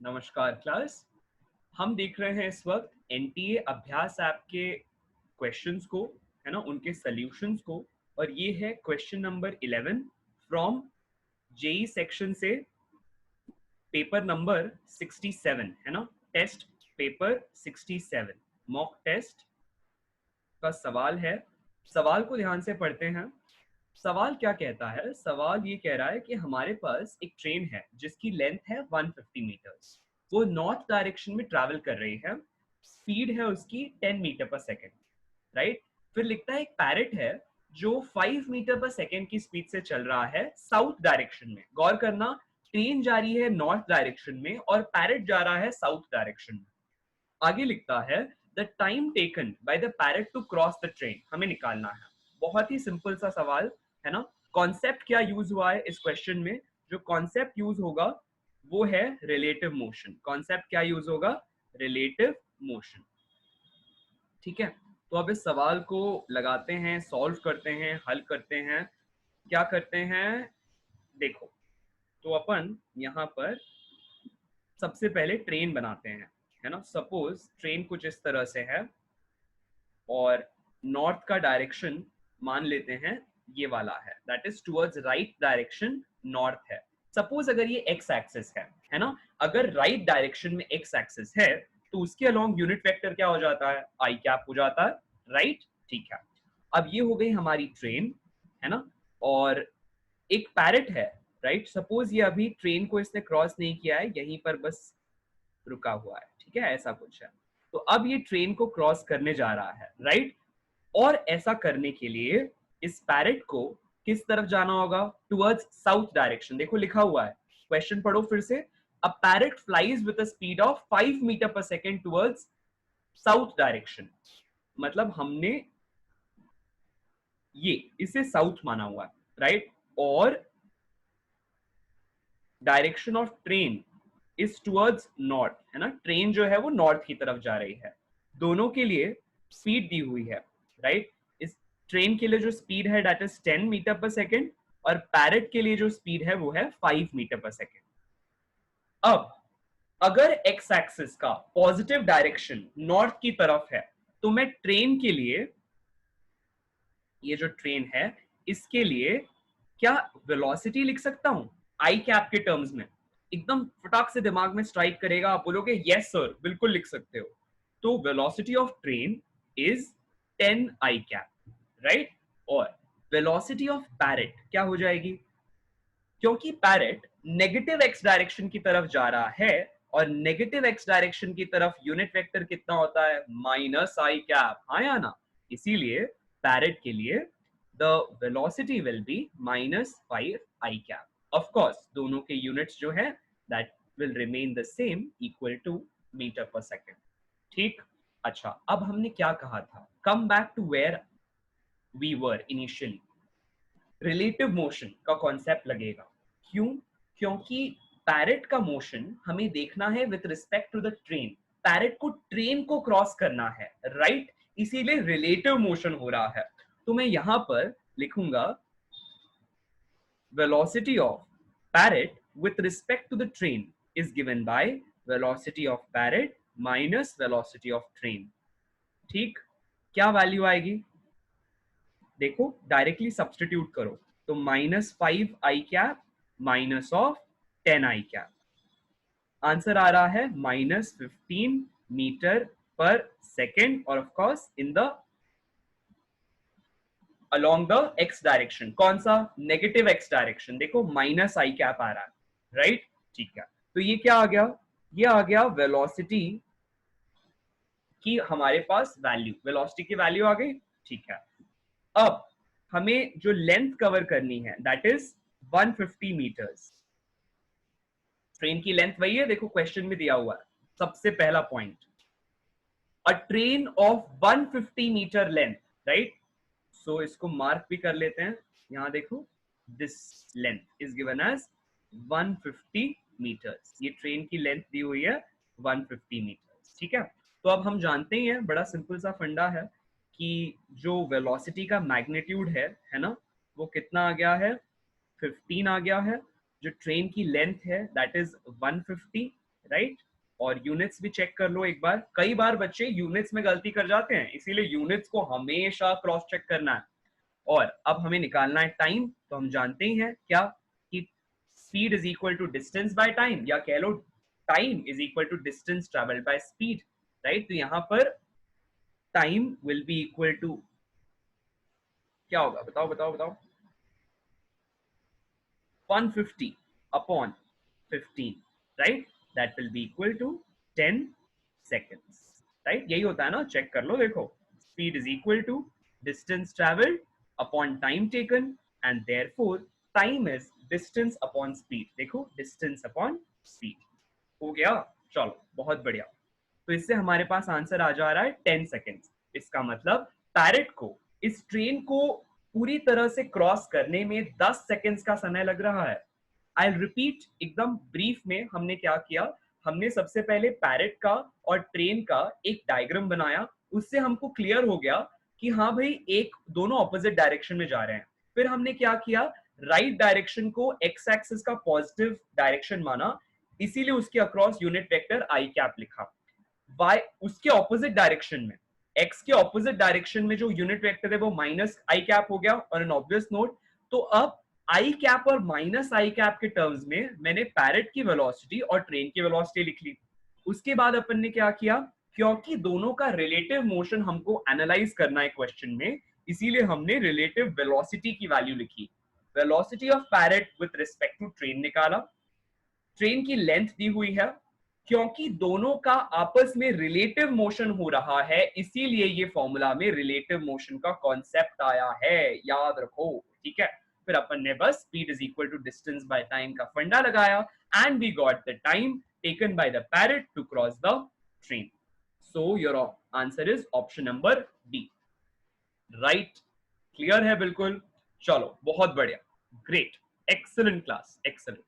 नमस्कार क्लास। हम देख रहे हैं इस वक्त एनटीए अभ्यास ऐप के क्वेश्चंस को, है ना, उनके सॉल्यूशंस को। और ये है question number 11 from JE section से, पेपर नंबर 67, है ना, टेस्ट पेपर 67 मॉक टेस्ट का सवाल है। सवाल को ध्यान से पढ़ते हैं। सवाल क्या कहता है? सवाल ये कह रहा है कि हमारे पास एक ट्रेन है जिसकी लेंथ है 150 मीटर्स। वो नॉर्थ डायरेक्शन में ट्रैवल कर रही है। स्पीड है उसकी 10 मीटर पर सेकेंड, राइट। फिर लिखता है एक पैरेट है जो 5 मीटर पर सेकेंड की स्पीड से चल रहा है साउथ डायरेक्शन में। गौर करना, ट्रेन जा रही है नॉर्थ डायरेक्शन में और पैरेट जा रहा है साउथ डायरेक्शन में। आगे लिखता है the time taken by the parrot to cross the train, हमें निकालना है। बहुत ही सिंपल सा सवाल है ना। कॉन्सेप्ट क्या यूज हुआ है इस क्वेश्चन में? जो कॉन्सेप्ट यूज होगा वो है रिलेटिव मोशन। कॉन्सेप्ट क्या यूज होगा? Relative motion. ठीक है, तो अब इस सवाल को लगाते हैं, सॉल्व करते हैं, हल करते हैं। क्या करते हैं देखो, तो अपन यहाँ पर सबसे पहले ट्रेन बनाते हैं, है ना। सपोज ट्रेन कुछ इस तरह से है और नॉर्थ का डायरेक्शन मान लेते हैं ये वाला है, that is towards right direction north है। सपोज अगर ये एक्स एक्सिस है ना, अगर राइट डायरेक्शन में एक्स एक्सिस है तो उसके अलोंग यूनिट वेक्टर क्या हो जाता है? आई कैप हो जाता है, राइट। ठीक है, अब ये हो गई हमारी ट्रेन, है ना। और एक पैरेट है, राइट। सपोज ये अभी ट्रेन को इसने क्रॉस नहीं किया है, यहीं पर बस रुका हुआ है, ठीक है, ऐसा कुछ है। तो अब ये ट्रेन को क्रॉस करने जा रहा है, राइट। और ऐसा करने के लिए इस पैरेट को किस तरफ जाना होगा? Towards south direction. देखो लिखा हुआ है, क्वेश्चन पढ़ो फिर से। A parrot flies with a speed of 5 meter per second towards south direction. मतलब हमने ये इसे साउथ माना हुआ है, राइट। और direction of train is towards north, है ना। ट्रेन जो है वो नॉर्थ की तरफ जा रही है। दोनों के लिए स्पीड दी हुई है, राइट। इस ट्रेन के लिए जो स्पीड है that is 10 metre per second और पैरेट के लिए जो स्पीड है वो है 5 मीटर पर सेकेंड। अब अगर एक्स एक्सिस का पॉजिटिव डायरेक्शन नॉर्थ की तरफ है तो मैं ट्रेन के लिए, ये जो ट्रेन है इसके लिए क्या वेलोसिटी लिख सकता हूं आई कैप के टर्म्स में? एकदम फटाक से दिमाग में स्ट्राइक करेगा, आप बोलोगे यस सर, बिल्कुल लिख सकते हो। तो velocity of train is 10 i cap, right. और वेलोसिटी ऑफ पैरेट क्या हो जाएगी? क्योंकि पैरेट नेगेटिव एक्स डायरेक्शन की तरफ जा रहा है और नेगेटिव एक्स डायरेक्शन की तरफ यूनिट वेक्टर कितना होता है? माइनस आई कैप, हाँ या ना। इसीलिए पैरेट के लिए the velocity will be -5 i cap. Of course दोनों के यूनिट्स जो है that will remain the same, equal to metre per second. ठीक। अच्छा, अब हमने क्या कहा था? Come back to where we were initially. Relative motion का कॉन्सेप्ट लगेगा। क्यों? क्योंकि पैरेट का मोशन हमें देखना है with respect to the train. Parrot को ट्रेन को क्रॉस करना है, राइट। इसीलिए रिलेटिव मोशन हो रहा है। तो मैं यहां पर लिखूंगा velocity of parrot with respect to the train is given by velocity of parrot minus velocity of train। ठीक, क्या वैल्यू आएगी? देखो डायरेक्टली सब्सटीट्यूट करो तो -5 i cap minus of 10 i cap. Answer आ रहा है -15 मीटर पर सेकेंड और of course in the along the x direction. कौन सा? Negative x direction. देखो माइनस आई कैप आ रहा है, राइट। ठीक है, तो ये क्या आ गया? ये आ गया वेलोसिटी की हमारे पास वैल्यू, वेलोसिटी की वैल्यू आ गई। ठीक है, अब हमें जो लेंथ कवर करनी है दैट इज 150 मीटर्स। ट्रेन की लेंथ वही है, देखो क्वेश्चन में दिया हुआ है सबसे पहला point, a train of 150 meter length, right. So इसको मार्क भी कर लेते हैं, यहां देखो this length is given as 150 meters. ये ट्रेन की लेंथ दी हुई है 150 मीटर्स, ठीक है। तो अब हम जानते ही हैं, बड़ा सिंपल सा फंडा है कि जो वेलोसिटी का मैग्नीट्यूड है ना, वो कितना आ गया है? 15 आ गया है। जो ट्रेन की लेंथ है दैट इज 150, राइट? और यूनिट्स भी चेक कर लो एक बार, कई बार बच्चे यूनिट्स में गलती कर जाते हैं, इसीलिए यूनिट्स को हमेशा क्रॉस चेक करना है। और अब हमें निकालना है टाइम, तो हम जानते ही हैं क्या कि speed is equal to distance by time, या कह लो time is equal to distance travelled by speed, right? तो यहाँ पर time will be equal to क्या होगा, बताओ बताओ बताओ? 150 upon 15, right? That will be equal to 10 seconds, right? यही होता है ना, चेक कर लो, देखो, speed is equal to distance traveled upon time taken, and therefore time is distance upon speed. देखो, distance upon speed हो गया। चलो, बहुत बढ़िया। तो इससे हमारे पास आंसर आ जा रहा है 10 सेकेंड्स। इसका मतलब पैरेट को इस ट्रेन को पूरी तरह से क्रॉस करने में 10 सेकेंड्स का समय लग रहा है। आई रिपीट एकदम ब्रीफ में, हमने क्या किया, हमने सबसे पहले पैरेट का और ट्रेन का एक डायग्राम बनाया, उससे हमको क्लियर हो गया कि हाँ भाई, एक दोनों ऑपोजिट डायरेक्शन में जा रहे हैं। फिर हमने क्या किया, राइट डायरेक्शन को एक्स एक्सिस का पॉजिटिव डायरेक्शन माना, इसीलिए उसके अक्रॉस यूनिट वेक्टर आई कैप लिखा। y उसके ऑपोजिट डायरेक्शन में, x के ऑपोजिट डायरेक्शन में जो यूनिट वेक्टर है वो माइनस आई कैप हो गया। और एन ऑब्वियस नोट, तो अब आई कैप और माइनस आई कैप के टर्म्स में मैंने पैरेट की वेलोसिटी और ट्रेन की वेलोसिटी लिख ली। उसके बाद अपन ने क्या किया, क्योंकि दोनों का रिलेटिव मोशन हमको एनालाइज करना है क्वेश्चन में, इसीलिए हमने रिलेटिव वेलोसिटी की वैल्यू लिखी। Velocity of parrot with respect to train निकाला। ट्रेन की लेंथ दी हुई है, क्योंकि दोनों का आपस में रिलेटिव मोशन हो रहा है, इसीलिए ये फॉर्मूला में रिलेटिव मोशन का कॉन्सेप्ट आया है, याद रखो, ठीक है? फिर अपन ने बस speed is equal to distance by time का फंडा लगाया, and we got the time taken by the parrot to cross the train. So your answer is option number D, right? Clear है बिल्कुल? चलो, बहुत बढ़िया, ग्रेट, एक्सलेंट क्लास, एक्सलेंट।